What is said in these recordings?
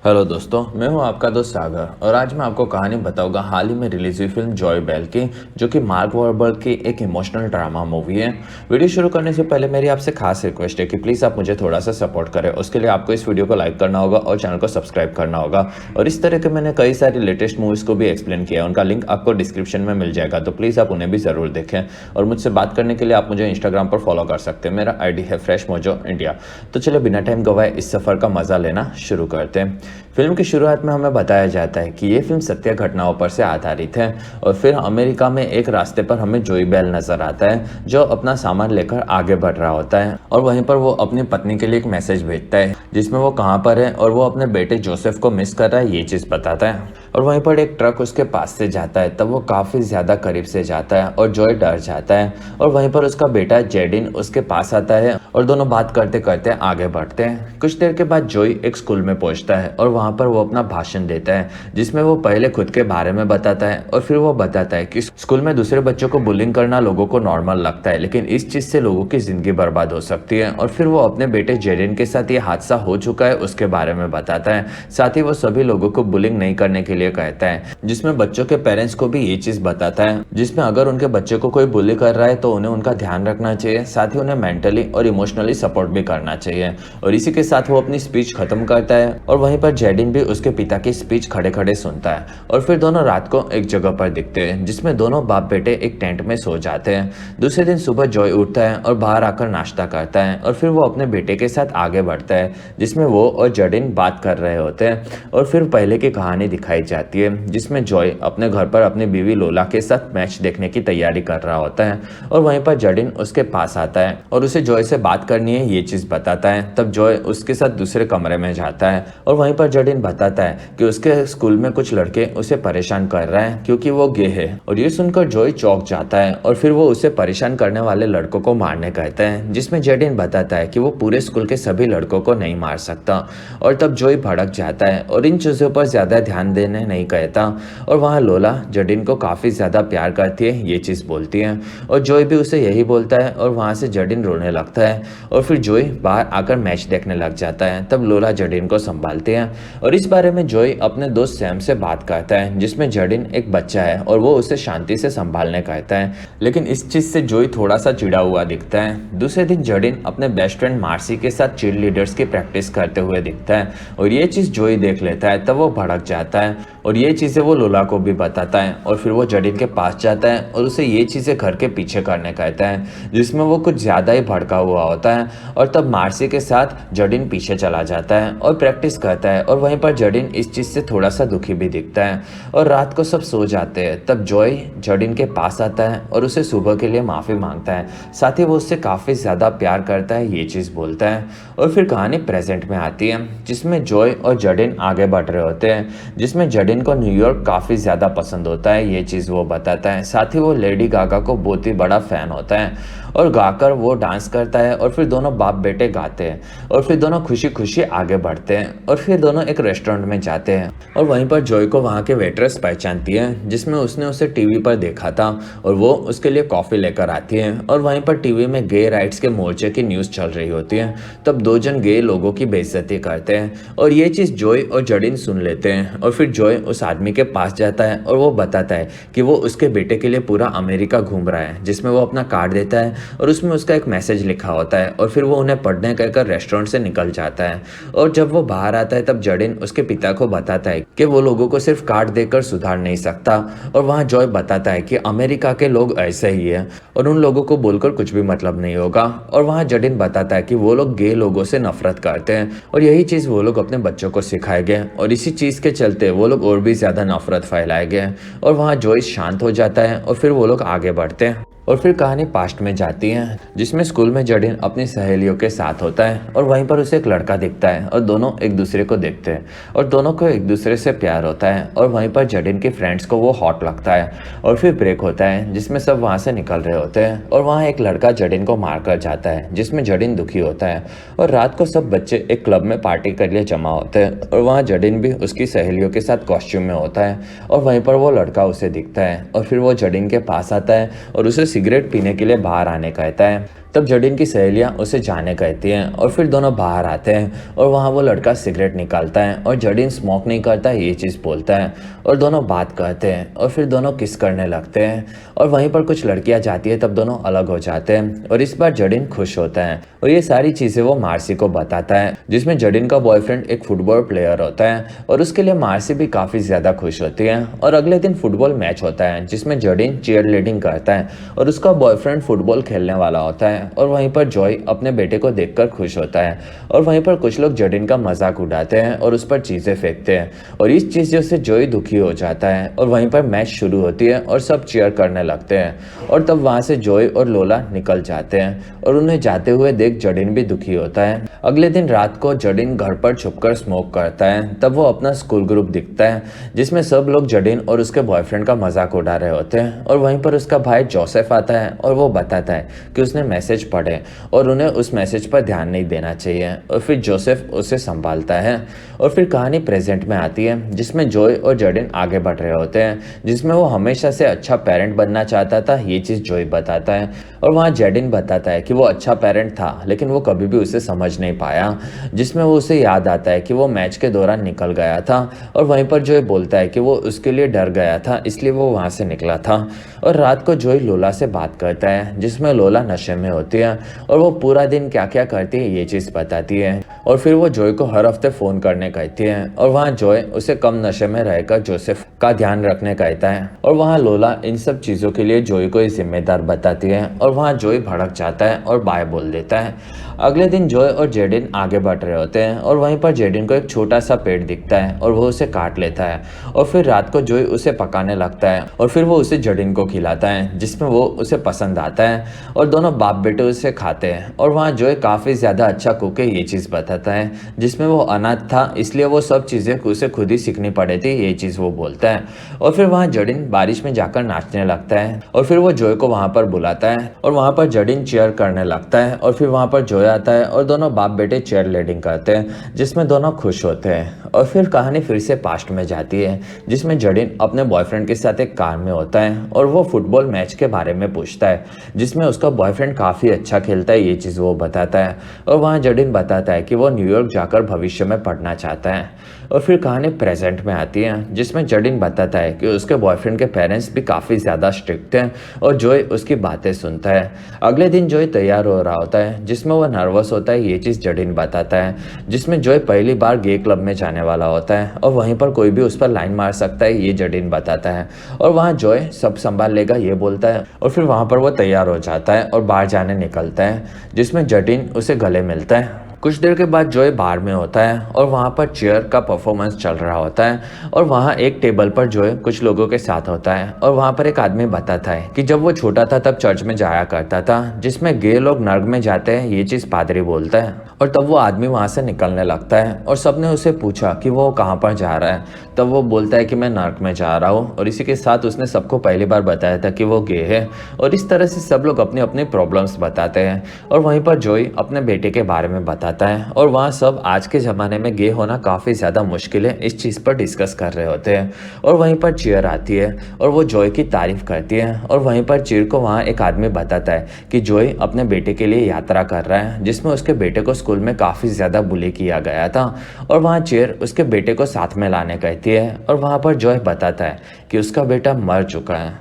Hello दोस्तों, मैं हूं आपका दोस्त सागर और आज मैं आपको कहानी बताऊंगा हाल ही में रिलीज हुई फिल्म जॉय बेल की, जो कि मार्क वार्बर्ग की एक इमोशनल ड्रामा मूवी है। वीडियो शुरू करने से पहले मेरी आपसे खास रिक्वेस्ट है कि प्लीज़ आप मुझे थोड़ा सा सपोर्ट करें। उसके लिए आपको इस वीडियो को लाइक करना होगा और चैनल को सब्सक्राइब करना होगा। और इस तरह के मैंने कई सारी लेटेस्ट मूवीज़ को भी एक्सप्लेन किया है, उनका लिंक आपको डिस्क्रिप्शन में मिल जाएगा, तो प्लीज़ आप उन्हें भी ज़रूर देखें। और मुझसे बात करने के लिए आप मुझे इंस्टाग्राम पर फॉलो कर सकते हैं। मेरा ID है फ्रेश मोजो इंडिया। तो चलिए बिना टाइम गवाए इस सफ़र का मज़ा लेना शुरू करते हैं। फिल्म की शुरुआत में हमें बताया जाता है कि ये फिल्म सत्य घटनाओं पर से आधारित है। और फिर अमेरिका में एक रास्ते पर हमें जोई बेल नजर आता है, जो अपना सामान लेकर आगे बढ़ रहा होता है। और वहीं पर वो अपनी पत्नी के लिए एक मैसेज भेजता है, जिसमें वो कहाँ पर है और वो अपने बेटे जोसेफ को मिस कर रहा है, ये चीज़ बताता है। और वहीं पर एक ट्रक उसके पास से जाता है, तब वो काफ़ी ज़्यादा करीब से जाता है और जॉय डर जाता है। और वहीं पर उसका बेटा जेडिन उसके पास आता है और दोनों बात करते करते आगे बढ़ते हैं। कुछ देर के बाद जॉय एक स्कूल में पहुंचता है और वहां पर वो अपना भाषण देता है, जिसमें वो पहले खुद के बारे में बताता है और फिर वो बताता है कि स्कूल में दूसरे बच्चों को बुलिंग करना लोगों को नॉर्मल लगता है, लेकिन इस चीज़ से लोगों की ज़िंदगी बर्बाद हो सकती है। और फिर वो अपने बेटे जेडिन के साथ ये हादसा हो चुका है उसके बारे में बताता है। साथ ही वो सभी लोगों को बुलिंग नहीं करने के लिए कहता है, जिसमें बच्चों के पेरेंट्स को भी ये चीज़ बताता है, जिसमें अगर उनके बच्चे को कोई बुली कर रहा है तो उन्हें उनका ध्यान रखना चाहिए, साथ ही उन्हें मेंटली और इमोशनली सपोर्ट भी करना चाहिए। और इसी के साथ वो अपनी स्पीच खत्म करता है और वहीं पर जेडिन भी उसके पिता की स्पीच खड़े खड़े सुनता है। और फिर दोनों रात को एक जगह पर दिखते हैं, जिसमें दोनों बाप बेटे एक टेंट में सो जाते हैं। दूसरे दिन सुबह जॉय उठता है और बाहर आकर नाश्ता करता है और फिर वो अपने बेटे के साथ आगे बढ़ता है, जिसमें वो और जेडिन बात कर रहे होते हैं। और फिर पहले की कहानी दिखाई जाती है, जिसमें जॉय अपने घर पर अपनी बीवी लोला के साथ मैच देखने की तैयारी कर रहा होता है। और वहीं पर जेडिन उसके पास आता है और उसे जॉय से बात करनी है, ये चीज़ बताता है। तब जॉय उसके साथ दूसरे कमरे में जाता है और वहीं पर जेडिन बताता है कि उसके स्कूल में कुछ लड़के उसे परेशान कर रहे हैं क्योंकि वो गे है। और ये सुनकर जॉय चौंक जाता है और फिर वो उसे परेशान करने वाले लड़कों को मारने कहता है, जिसमें जेडिन बताता है कि वो पूरे स्कूल के सभी लड़कों को नहीं मार सकता। और तब जॉय भड़क जाता है और इन चीज़ों पर ज़्यादा ध्यान देने नहीं कहता। और वहाँ लोला जेडिन को काफ़ी ज़्यादा प्यार करती है, ये चीज़ बोलती है। और जॉय भी उसे यही बोलता है और वहाँ से जेडिन रोने लगता है। और फिर जॉय बाहर आकर मैच देखने लग जाता है। तब लोला जेडिन को संभालती है और इस बारे में जॉय अपने दोस्त सैम से बात करता है, जिसमें जेडिन एक बच्चा है और वो उसे शांति से संभालने कहता है। लेकिन इस चीज़ से जॉय थोड़ा सा चिढ़ा हुआ दिखता है। दूसरे दिन जेडिन अपने बेस्ट फ्रेंड मार्सी के साथ चीयर लीडर्स की प्रैक्टिस करते हुए दिखता है और ये चीज़ जॉय देख लेता है। तब वो भड़क जाता है और ये चीज़ें वो लोला को भी बताता है। और फिर वो जेडिन के पास जाता है और उसे ये चीज़ें घर के पीछे करने कहता है, जिसमें वो कुछ ज़्यादा ही भड़का हुआ होता है। और तब मार्सी के साथ जेडिन पीछे चला जाता है और प्रैक्टिस करता है। और वहीं पर जेडिन इस चीज़ से थोड़ा सा दुखी भी दिखता है। और रात को सब सो जाते हैं। तब जॉय जेडिन के पास आता है और उसे सुबह के लिए माफ़ी मांगता है, साथ ही वो उससे काफ़ी ज़्यादा प्यार करता है, ये चीज़ बोलता है। और फिर कहानी प्रेजेंट में आती है, जिसमें जॉय और जेडिन आगे बढ़ रहे होते हैं, जिसमें जेडिन को न्यूयॉर्क काफ़ी ज़्यादा पसंद होता है, ये चीज़ वो बताता है। साथ ही वो लेडी गागा को बहुत ही बड़ा फ़ैन होता है और गाकर वो डांस करता है। और फिर दोनों बाप बेटे गाते हैं और फिर दोनों खुशी खुशी आगे बढ़ते हैं। और फिर दोनों एक रेस्टोरेंट में जाते हैं और वहीं पर जॉय को वहाँ के वेट्रेस पहचानती है, जिसमें उसने उसे टीवी पर देखा था और वो उसके लिए कॉफ़ी लेकर आती है। और वहीं पर टीवी में गे राइट्स के मोर्चे की न्यूज़ चल रही होती है। तब दो जन गे लोगों की बेइज्जती करते हैं और ये चीज़ जॉय और जेडिन सुन लेते हैं। और फिर जॉय उस आदमी के पास जाता है और वो बताता है कि वो उसके बेटे के लिए पूरा अमेरिका घूम रहा है, जिसमें वो अपना कार्ड देता है और उसमें उसका एक मैसेज लिखा होता है। और फिर वो उन्हें पढ़ने कहकर रेस्टोरेंट से निकल जाता है। और जब वो बाहर आता है तब जेडिन उसके पिता को बताता है कि वो लोगों को सिर्फ कार्ड देकर सुधार नहीं सकता। और वहाँ जॉय बताता है कि अमेरिका के लोग ऐसे ही है और उन लोगों को बोलकर कुछ भी मतलब नहीं होगा। और वहाँ जेडिन बताता है कि वो लोग गे लोगों से नफरत करते हैं और यही चीज़ वो लोग अपने बच्चों को सिखाएंगे और इसी चीज़ के चलते वो लोग और भी ज़्यादा नफरत फैलाएंगे। और वहाँ जॉय शांत हो जाता है और फिर वो लोग आगे बढ़ते हैं। और फिर कहानी पास्ट में जाती है, जिसमें स्कूल में जेडिन अपनी सहेलियों के साथ होता है और वहीं पर उसे एक लड़का दिखता है और दोनों एक दूसरे को देखते हैं और दोनों को एक दूसरे से प्यार होता है। और वहीं पर जेडिन के फ्रेंड्स को वो हॉट लगता है। और फिर ब्रेक होता है, जिसमें सब वहाँ से निकल रहे होते हैं और वहाँ एक लड़का जेडिन को मार कर जाता है, जिसमें जेडिन दुखी होता है। और रात को सब बच्चे एक क्लब में पार्टी के लिए जमा होते हैं और वहाँ जेडिन भी उसकी सहेलियों के साथ कॉस्ट्यूम में होता है। और वहीं पर वो लड़का उसे दिखता है और फिर वो जेडिन के पास आता है और उसे सिगरेट पीने के लिए बाहर आने कहता है। तब जॉर्डन की सहेलियां उसे जाने कहती हैं और फिर दोनों बाहर आते हैं और वहाँ वो लड़का सिगरेट निकालता है और जॉर्डन स्मोक नहीं करता ये चीज़ बोलता है और दोनों बात करते हैं और फिर दोनों किस करने लगते हैं और वहीं पर कुछ लड़कियां जाती है तब दोनों अलग हो जाते हैं और इस बार जॉर्डन खुश होता है और ये सारी चीज़ें वो मार्सी को बताता है, जिसमें जॉर्डन का बॉयफ्रेंड एक फुटबॉल प्लेयर होता है और उसके लिए मार्सी भी काफ़ी ज़्यादा खुश होती है। और अगले दिन फुटबॉल मैच होता है जिसमें जॉर्डन चीयर लीडिंग करता है और उसका बॉयफ्रेंड फुटबॉल खेलने वाला होता है और वहीं पर जॉय अपने बेटे को देखकर खुश होता है और वहीं पर कुछ लोग जॉर्डन का मजाक उड़ाते हैं और उस पर चीज़ें फेंकते हैं और इस चीज़ों से जॉय दुखी हो जाता है और वहीं पर मैच शुरू होती है और सब चीयर करने लगते हैं और तब वहाँ से जॉय और लोला निकल जाते हैं और उन्हें जाते हुए देख जॉर्डन भी दुखी होता है। अगले दिन रात को जॉर्डन घर पर छुपकर स्मोक करता है, तब वो अपना स्कूल ग्रुप दिखता है जिसमें सब लोग जॉर्डन और उसके बॉयफ्रेंड का मजाक उड़ा रहे होते हैं और वहीं पर उसका भाई जोसेफ आता है और वो बताता है कि उसने मैसेज पढ़े और उन्हें उस मैसेज पर ध्यान नहीं देना चाहिए और फिर जोसेफ उसे संभालता है। और फिर कहानी प्रेजेंट में आती है जिसमें जॉय और जॉर्डन आगे बढ़ रहे होते हैं, जिसमें वो हमेशा से अच्छा पेरेंट बनना चाहता था ये चीज़ जॉय बताता है और वहाँ जॉर्डन बताता है कि वो अच्छा पेरेंट था लेकिन वो कभी भी उसे समझ नहीं पाया, जिसमें वो उसे याद आता है कि वो मैच के दौरान निकल गया था और वहीं पर जॉय बोलता है कि वो उसके लिए डर गया था इसलिए वो वहाँ से निकला था। और रात को जॉय लोला से बात करता है जिसमें लोला नशे में होती है और वो पूरा दिन क्या क्या करती है ये चीज़ बताती है और फिर वो जॉय को हर हफ्ते फ़ोन करने कहती है और वहाँ जॉय उसे कम नशे में रहकर जोसेफ का ध्यान रखने कहता है और वहाँ लोला इन सब चीज़ों के लिए जॉय को जिम्मेदार बताती है और वहाँ जॉय भड़क जाता है और बाय बोल देता है। अगले दिन जॉय और जॉर्डन आगे बढ़ रहे होते हैं और वहीं पर जॉर्डन को एक छोटा सा पेड़ दिखता है और वो उसे काट लेता है और फिर रात को जॉय उसे पकाने लगता है और फिर वो उसे जॉर्डन को खिलाता है जिसमें वो उसे पसंद आता है और दोनों बाप बेटे उसे खाते हैं और वहाँ जॉय काफ़ी ज़्यादा अच्छा कुक है ये चीज़ बताता है, जिसमें वो अनाथ था इसलिए वो सब चीज़ें उसे खुद ही सीखनी पड़ी थी ये चीज़ वो बोलता है। और फिर वहाँ जॉर्डन बारिश में जाकर नाचने लगता है और फिर वो जॉय को वहाँ पर बुलाता है और वहाँ पर जॉर्डन चीयर करने लगता है और फिर वहाँ पर जॉय आता है और दोनों बाप बेटे चीयर लीडिंग करते हैं जिसमें दोनों खुश होते हैं। और फिर कहानी फिर से पास्ट में जाती है जिसमें जॉर्डन अपने बॉयफ्रेंड के साथ एक कार में होता है और वो फुटबॉल मैच के बारे में पूछता है जिसमें उसका बॉयफ्रेंड काफ़ी अच्छा खेलता है ये चीज़ वो बताता है और वहाँ जॉर्डन बताता है कि वो न्यूयॉर्क जाकर भविष्य में पढ़ना चाहता है। और फिर कहानी प्रेजेंट में आती है जिसमें जॉर्डन बताता है कि उसके बॉयफ्रेंड के पेरेंट्स भी काफ़ी ज़्यादा स्ट्रिक्ट हैं और जॉय उसकी बातें सुनता है। अगले दिन जॉय तैयार हो रहा होता है जिसमें वो नर्वस होता है ये चीज़ जॉर्डन बताता है, जिसमें जॉय पहली बार गे क्लब में जाने वाला होता है और वहीं पर कोई भी उस पर लाइन मार सकता है ये जॉर्डन बताता है और वहाँ जॉय सब संभाल लेगा ये बोलता है और फिर वहाँ पर वो तैयार हो जाता है और बाहर जाने निकलता है जिसमें जॉर्डन उसे गले मिलता है। कुछ देर के बाद जॉय बार में होता है और वहाँ पर चीयर का परफॉर्मेंस चल रहा होता है और वहाँ एक टेबल पर जॉय कुछ लोगों के साथ होता है और वहाँ पर एक आदमी बताता है कि जब वो छोटा था तब चर्च में जाया करता था जिसमें गे लोग नर्क में जाते हैं ये चीज़ पादरी बोलता है और तब वो आदमी वहाँ से निकलने लगता है और सबने उसे पूछा कि वो कहाँ पर जा रहा है, तब वो बोलता है कि मैं नर्क में जा रहा हूँ और इसी के साथ उसने सबको पहली बार बताया था कि वो गे है और इस तरह से सब लोग अपनी अपनी प्रॉब्लम्स बताते हैं और वहीं पर जॉय अपने बेटे के बारे में बताता है और वहाँ सब आज के ज़माने में गे होना काफ़ी ज़्यादा मुश्किल है इस चीज़ पर डिस्कस कर रहे होते हैं और वहीं पर चीयर आती है और वो जॉय की तारीफ करती है और वहीं पर चीयर को वहाँ एक आदमी बताता है कि जॉय अपने बेटे के लिए यात्रा कर रहा है जिसमें उसके बेटे को स्कूल में काफ़ी ज़्यादा बुली किया गया था और वहाँ चीयर उसके बेटे को साथ में लाने कहती है और वहाँ पर जॉय बताता है कि उसका बेटा मर चुका है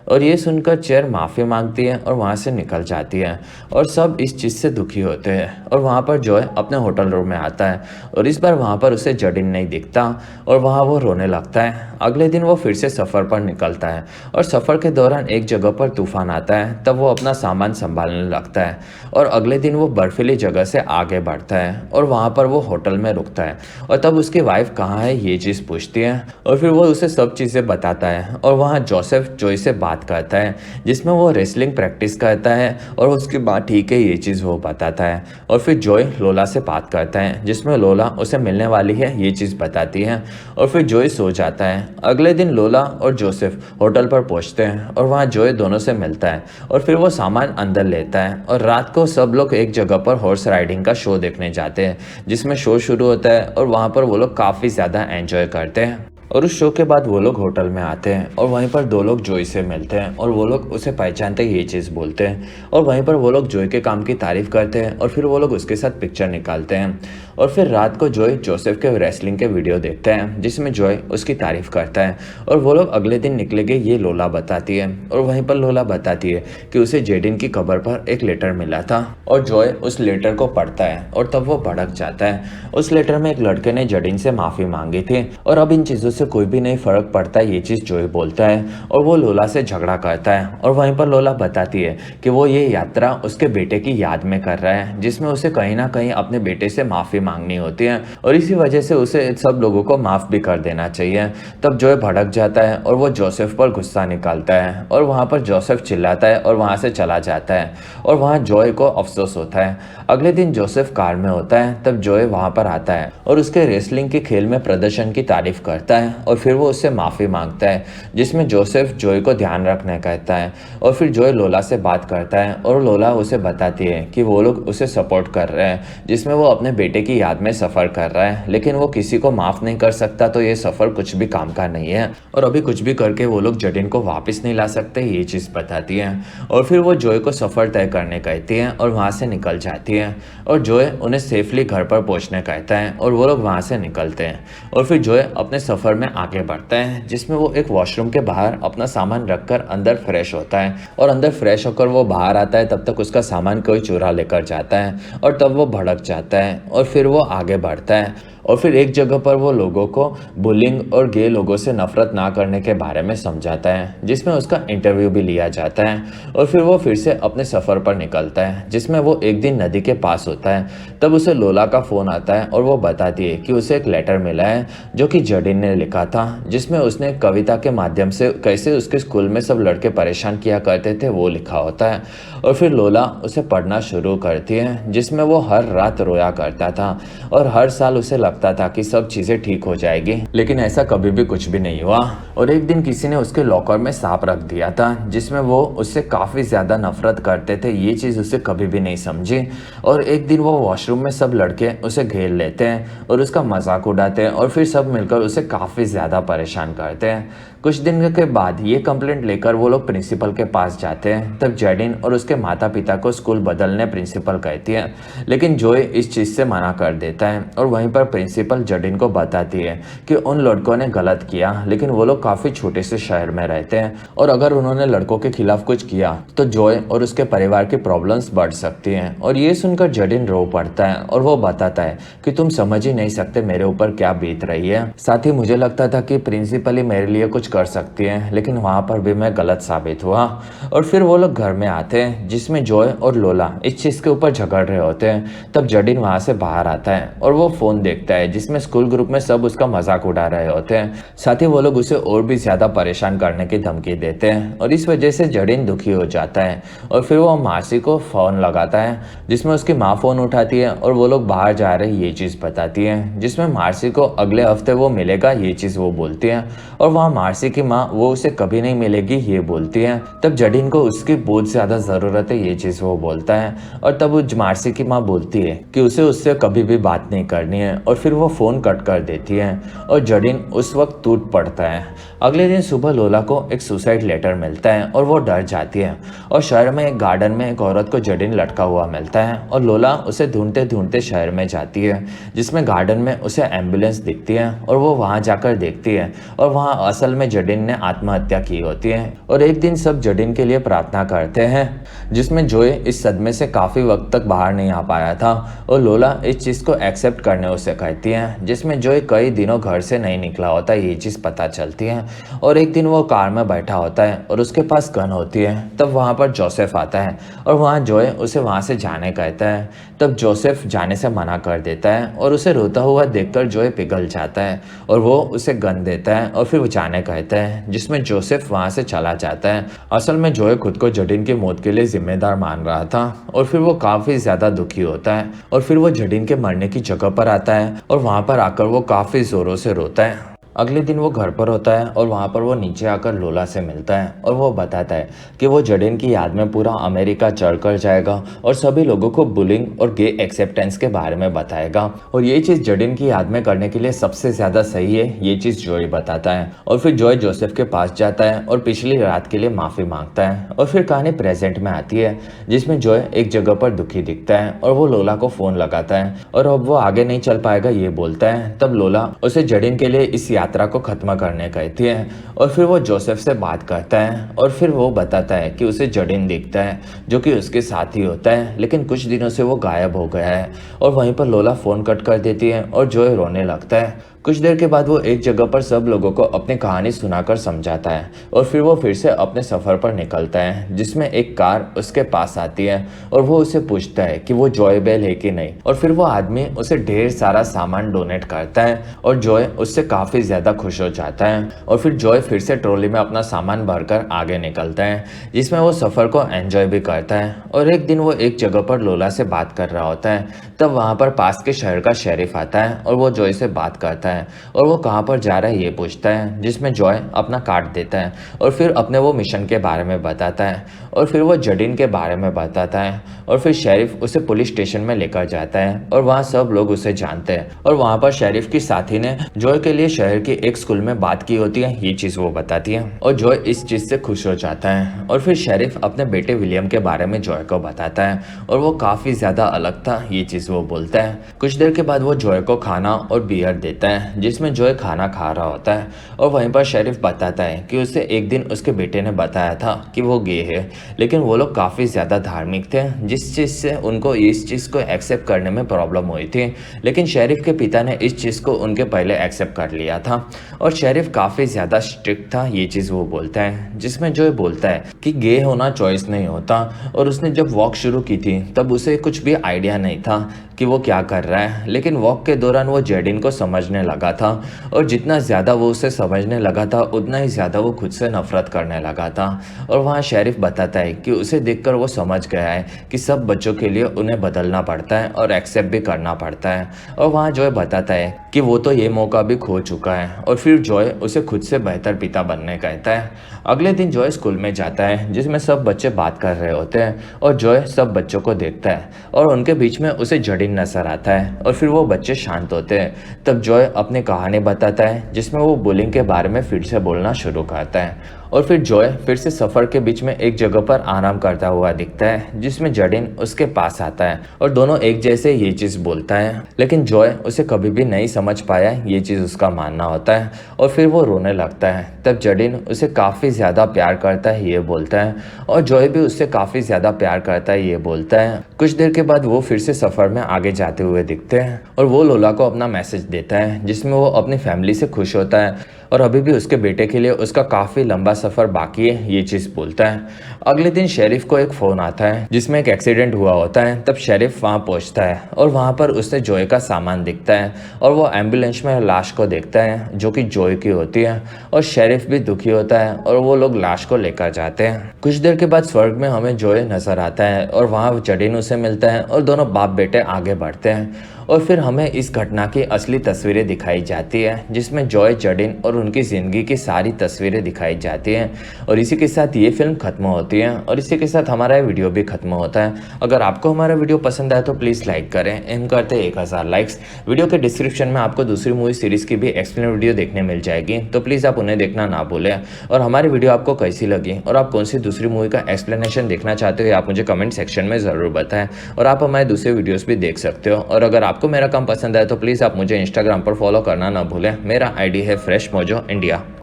और ये सुनकर चेयर माफ़ी मांगती है और वहाँ से निकल जाती है और सब इस चीज़ से दुखी होते हैं और वहाँ पर जॉय अपने होटल रूम में आता है और इस बार वहाँ पर उसे जॉर्डन नहीं दिखता और वहाँ वो रोने लगता है। अगले दिन वो फिर से सफ़र पर निकलता है और सफ़र के दौरान एक जगह पर तूफान आता है, तब वो अपना सामान संभालने लगता है और अगले दिन वो बर्फीली जगह से आगे बढ़ता है और वहाँ पर वो होटल में रुकता है और तब उसकी वाइफ कहाँ है ये चीज़ पूछती है और फिर वो उसे सब चीज़ें बताता है और वहाँ जोसेफ जॉय से बात करता है जिसमें वो रेसलिंग प्रैक्टिस करता है और उसकी बात ठीक है ये चीज़ वो बताता है और फिर जॉय लोला से बात करता है जिसमें लोला उसे मिलने वाली है ये चीज़ बताती है और फिर जॉय सो जाता है। अगले दिन लोला और जोसेफ होटल पर पहुंचते हैं और वहाँ जॉय दोनों से मिलता है और फिर वो सामान अंदर लेता है और रात को सब लोग एक जगह पर हॉर्स राइडिंग का शो देखने जाते हैं जिसमें शो शुरू होता है और वहाँ पर वो लोग काफ़ी ज़्यादा एंजॉय करते हैं। और उस शो के बाद वो लोग होटल में आते हैं और वहीं पर दो लोग जॉय से मिलते हैं और वो लोग उसे पहचानते ही ये चीज़ बोलते हैं और वहीं पर वो लोग जॉय के काम की तारीफ करते हैं और फिर वो लोग उसके साथ पिक्चर निकालते हैं। और फिर रात को जॉय जोसेफ के रेसलिंग के वीडियो देखते हैं जिसमें जॉय उसकी तारीफ करता है और वो लोग अगले दिन निकलेंगे ये लोला बताती है। और वहीं पर लोला बताती है कि उसे जेडिन की कब्र पर एक लेटर मिला था और जॉय उस लेटर को पढ़ता है और तब वो भड़क जाता है। उस लेटर में एक लड़के ने जेडिन से माफ़ी मांगी थी और अब इन चीज़ों से कोई भी नहीं फर्क पड़ता, ये चीज़ जॉय बोलता है और वो लोला से झगड़ा करता है। और वहीं पर लोला बताती है कि वो ये यात्रा उसके बेटे की याद में कर रहा है जिसमें उसे कहीं ना कहीं अपने बेटे से माफ़ी मांगनी होती है और इसी वजह से उसे सब लोगों को माफ़ भी कर देना चाहिए। तब जॉय भड़क जाता है और वो जोसेफ पर गुस्सा निकालता है और वहाँ पर जोसेफ चिल्लाता है और वहाँ से चला जाता है और वहाँ जॉय को अफसोस होता है। अगले दिन जोसेफ कार में होता है, तब जॉय वहाँ पर आता है और उसके रेसलिंग के खेल में प्रदर्शन की तारीफ करता है और फिर वो उससे माफ़ी मांगता है जिसमें जोसेफ जॉय को ध्यान रखने कहता है। और फिर जॉय लोला से बात करता है और लोला उसे बताती है कि वो लोग उसे सपोर्ट कर रहे हैं जिसमें वो अपने बेटे की याद में सफ़र कर रहा है, लेकिन वो किसी को माफ़ नहीं कर सकता, तो ये सफ़र कुछ भी काम का नहीं है और अभी कुछ भी करके वो लोग जेडिन को वापस नहीं ला सकते, ये चीज़ बताती है। और फिर वो जॉय को सफ़र तय करने कहती है और वहाँ से निकल जाती है और जॉय उन्हें सेफली घर पर पहुँचने कहता है और वो लोग वहाँ से निकलते हैं। और फिर जॉय अपने सफ़र में आगे बढ़ता है जिसमें वो एक वॉशरूम के बाहर अपना सामान रखकर अंदर फ्रेश होता है और अंदर फ्रेश होकर वो बाहर आता है, तब तक उसका सामान कोई चुरा लेकर जाता है और तब वो भड़क जाता है और फिर वो आगे बढ़ता है। और फिर एक जगह पर वो लोगों को बुलिंग और गे लोगों से नफरत ना करने के बारे में समझाता है जिसमें उसका इंटरव्यू भी लिया जाता है। और फिर वो फिर से अपने सफ़र पर निकलता है जिसमें वो एक दिन नदी के पास होता है, तब उसे लोला का फ़ोन आता है और वो बताती है कि उसे एक लेटर मिला है जो कि जेडिन ने लिखा था जिसमें उसने कविता के माध्यम से कैसे उसके स्कूल में सब लड़के परेशान किया करते थे वो लिखा होता है। और फिर लोला उसे पढ़ना शुरू करती है जिसमें वो हर रात रोया करता था और हर साल उसे लगता था कि सब चीज़ें ठीक हो जाएगी, लेकिन ऐसा कभी भी कुछ भी नहीं हुआ। और एक दिन किसी ने उसके लॉकर में सांप रख दिया था जिसमें वो उससे काफ़ी ज़्यादा नफरत करते थे, ये चीज़ उसे कभी भी नहीं समझी। और एक दिन वो वॉशरूम में सब लड़के उसे घेर लेते हैं और उसका मजाक उड़ाते हैं और फिर सब मिलकर उसे काफ़ी ज़्यादा परेशान करते हैं। कुछ दिन के बाद ये कंप्लेंट लेकर वो लोग प्रिंसिपल के पास जाते हैं, तब जेडिन और उसके माता पिता को स्कूल बदलने प्रिंसिपल कहती है, लेकिन जॉय इस चीज़ से मना कर देता है। और वहीं पर प्रिंसिपल जेडिन को बताती है कि उन लड़कों ने गलत किया, लेकिन वो लोग काफ़ी छोटे से शहर में रहते हैं और अगर उन्होंने लड़कों के खिलाफ कुछ किया तो जॉय और उसके परिवार की प्रॉब्लम्स बढ़ सकती हैं। और ये सुनकर जेडिन रो पड़ता है और वो बताता है कि तुम समझ ही नहीं सकते मेरे ऊपर क्या बीत रही है। साथ ही मुझे लगता था कि प्रिंसिपल ही मेरे लिए कुछ कर सकती है, लेकिन वहाँ पर भी मैं गलत साबित हुआ। और फिर वो लोग घर में आते हैं जिसमें जॉय और लोला इस चीज़ के ऊपर झगड़ रहे होते हैं। तब जेडिन वहाँ से बाहर आता है और वो फ़ोन देखता है जिसमें स्कूल ग्रुप में सब उसका मजाक उड़ा रहे होते हैं। साथ ही वो लोग उसे और भी ज़्यादा परेशान करने की धमकी देते हैं और इस वजह से जेडिन दुखी हो जाता है। और फिर वो मार्सी को फ़ोन लगाता है जिसमें उसकी माँ फ़ोन उठाती है और वो लोग बाहर जा रहे ये चीज़ बताती है, जिसमें मार्सी को अगले हफ्ते वो मिलेगा ये चीज़ वो बोलती है। और वहाँ मार्सी की माँ वो उसे कभी नहीं मिलेगी ये बोलती है। तब जेडिन को उसकी बहुत ज़्यादा ज़रूरत है ये चीज़ वो बोलता है और तब वो मार्सी की माँ बोलती है कि उसे उससे कभी भी बात नहीं करनी है और फिर वो फ़ोन कट कर देती है और जेडिन उस वक्त टूट पड़ता है। अगले दिन सुबह लोला को एक सुसाइड लेटर मिलता है और वो डर जाती है और शहर में एक गार्डन में एक औरत को जेडिन लटका हुआ मिलता है और लोला उसे ढूंढते ढूंढते शहर में जाती है जिसमें गार्डन में उसे एम्बुलेंस दिखती है और वो वहाँ जाकर देखती है और वहाँ असल में जेडिन ने आत्महत्या की होती है। और एक दिन सब जेडिन के लिए प्रार्थना करते हैं जिसमें जॉय इस सदमे से काफ़ी वक्त तक बाहर नहीं आ पाया था और लोला इस चीज़ को एक्सेप्ट करने उसे कहती है, जिसमें जॉय कई दिनों घर से नहीं निकला होता ये चीज़ पता चलती है। और एक दिन वो कार में बैठा होता है और उसके पास गन होती है, तब वहाँ पर जोसेफ आता है और वहाँ जॉय उसे वहाँ से जाने कहता है। तब जोसेफ जाने से मना कर देता है और उसे रोता हुआ देखकर जॉय पिघल जाता है और वो उसे गन देता है और फिर वो जाने कहता है, जिसमें जोसेफ वहाँ से चला जाता है। असल में जॉय खुद को जेडिन की मौत के लिए जिम्मेदार मान रहा था और फिर वो काफ़ी ज़्यादा दुखी होता है और फिर वो जेडिन के मरने की जगह पर आता है और वहाँ पर आकर वो काफ़ी ज़ोरों से रोता है। अगले दिन वो घर पर होता है और वहाँ पर वो नीचे आकर लोला से मिलता है और वो बताता है कि वो जडेन की याद में पूरा अमेरिका चढ़कर जाएगा और सभी लोगों को बुलिंग और गे एक्सेप्टेंस के बारे में बताएगा। और ये चीज़ जडेन की याद में करने के लिए सबसे ज़्यादा सही है, ये चीज़ जॉय बताता है। और फिर जॉय जोसेफ के पास जाता है और पिछली रात के लिए माफ़ी मांगता है। और फिर कहानी प्रेजेंट में आती है जिसमें जॉय एक जगह पर दुखी दिखता है और वो लोला को फ़ोन लगाता है और अब वो आगे नहीं चल पाएगा ये बोलता है। तब लोला उसे जडेन के लिए इस यात्रा को खत्म करने कहती है और फिर वो जोसेफ से बात करता है और फिर वो बताता है कि उसे जडेन दिखता है जो कि उसके साथ ही होता है, लेकिन कुछ दिनों से वो गायब हो गया है। और वहीं पर लोला फ़ोन कट कर देती है और जॉय रोने लगता है। कुछ देर के बाद वो एक जगह पर सब लोगों को अपनी कहानी सुनाकर समझाता है और फिर वो फिर से अपने सफ़र पर निकलता है जिसमें एक कार उसके पास आती है और वो उसे पूछता है कि वो जॉय बेल है कि नहीं। और फिर वो आदमी उसे ढेर सारा सामान डोनेट करता है और जॉय उससे काफ़ी ज़्यादा खुश हो जाता है। और फिर जॉय फिर से ट्रॉली में अपना सामान भरकर आगे निकलता है जिसमें वो सफ़र को एंजॉय भी करता है। और एक दिन वो एक जगह पर लोला से बात कर रहा होता है, तब वहाँ पर पास के शहर का शेरिफ आता है और वो जॉय से बात करता है और वो कहाँ पर जा रहा है ये पूछता है, जिसमें जॉय अपना कार्ड देता है और फिर अपने वो मिशन के बारे में बताता है और फिर वो जडिन के बारे में बताता है। और फिर शेरिफ उसे पुलिस स्टेशन में लेकर जाता है और वहाँ सब लोग उसे जानते हैं। और वहाँ पर शेरिफ की साथी ने जॉय के लिए शहर की एक स्कूल में बात की होती है, ये चीज़ वो बताती है और जॉय इस चीज़ से खुश हो जाता है। और फिर शेरिफ अपने बेटे विलियम के बारे में जॉय को बताता है और वो काफ़ी ज़्यादा अलग था, ये चीज़ वो बोलता है। कुछ देर के बाद वो जॉय को खाना और बियर देता है जिसमें जॉय खाना खा रहा होता है और वहीं पर शेरिफ बताता है कि उसे एक दिन उसके बेटे ने बताया था कि वो गे है, लेकिन वो लोग काफ़ी ज़्यादा धार्मिक थे जिस चीज़ से उनको इस चीज़ को एक्सेप्ट करने में प्रॉब्लम हुई थी, लेकिन शेरिफ के पिता ने इस चीज़ को उनके पहले एक्सेप्ट कर लिया था। और शेरिफ काफ़ी ज़्यादा स्ट्रिक्ट था, ये चीज़ वो बोलता है जिसमें जॉय बोलता है कि गे होना चॉइस नहीं होता। और उसने जब वॉक शुरू की थी तब उसे कुछ भी आइडिया नहीं था कि वो क्या कर रहा है, लेकिन वॉक के दौरान वो जेडिन को समझने लगा था और जितना ज़्यादा वो उसे समझने लगा था उतना ही ज़्यादा वो खुद से नफरत करने लगा था। और वहाँ शेरिफ बताता है कि उसे देखकर वो समझ गया है कि सब बच्चों के लिए उन्हें बदलना पड़ता है और एक्सेप्ट भी करना पड़ता है। और वहाँ जॉय बताता है कि वो तो ये मौका भी खो चुका है और फिर जॉय उसे खुद से बेहतर पिता बनने कहता है। अगले दिन जॉय स्कूल में जाता है जिसमें सब बच्चे बात कर रहे होते हैं और जॉय सब बच्चों को देखता है और उनके बीच में उसे जडिन नजर आता है और फिर वो बच्चे शांत होते हैं। तब जॉय अपनी कहानी बताता है जिसमें वो बुलिंग के बारे में फिर से बोलना शुरू करता है। और फिर जॉय फिर से सफ़र के बीच में एक जगह पर आराम करता हुआ दिखता है जिसमें जडिन उसके पास आता है और दोनों एक जैसे ये चीज़ बोलता है, लेकिन जॉय उसे कभी भी नहीं समझ पाया, ये चीज़ उसका मानना होता है। और फिर वो रोने लगता है। तब जडिन उसे काफ़ी ज़्यादा प्यार करता है ये बोलता है और जॉय भी उससे काफ़ी ज़्यादा प्यार करता है ये बोलता है। कुछ देर के बाद वो फिर से सफ़र में आगे जाते हुए दिखते हैं और वो लोला को अपना मैसेज देता है जिसमें वो अपनी फैमिली से खुश होता है और अभी भी उसके बेटे के लिए उसका काफ़ी लंबा सफ़र बाकी है, ये चीज़ बोलता है। अगले दिन शेरिफ को एक फ़ोन आता है जिसमें एक एक्सीडेंट हुआ होता है। तब शेरिफ वहाँ पहुँचता है और वहाँ पर उसे जॉय का सामान दिखता है और वो एम्बुलेंस में लाश को देखता है जो कि जॉय की होती है और शेरिफ भी दुखी होता है और वो लोग लाश को लेकर जाते हैं। कुछ देर के बाद स्वर्ग में हमें जॉय नज़र आता है और वहाँ जडिन उसे मिलता है और दोनों बाप बेटे आगे बढ़ते हैं और फिर हमें इस घटना की असली तस्वीरें दिखाई जाती है जिसमें जॉय, जडिन और उनकी ज़िंदगी की सारी तस्वीरें दिखाई जाती हैं। और इसी के साथ ये फिल्म खत्म होती है और इसी के साथ हमारा ये वीडियो भी खत्म होता है। अगर आपको हमारा वीडियो पसंद आए तो प्लीज़ लाइक करें, एम करते 1000 लाइक्स। वीडियो के डिस्क्रिप्शन में आपको दूसरी मूवी सीरीज़ की भी एक्सप्लेन वीडियो देखने मिल जाएगी, तो प्लीज़ आप उन्हें देखना ना भूलें। और हमारी वीडियो आपको कैसी लगी और आप कौन सी दूसरी मूवी का एक्सप्लेनेशन देखना चाहते हो आप मुझे कमेंट सेक्शन में ज़रूर बताएं। और आप हमारे दूसरे वीडियोज़ भी देख सकते हो। और अगर आपको मेरा काम पसंद आए तो प्लीज़ आप मुझे इंस्टाग्राम पर फॉलो करना ना भूलें। मेरा आईडी है फ्रेश मोजो इंडिया।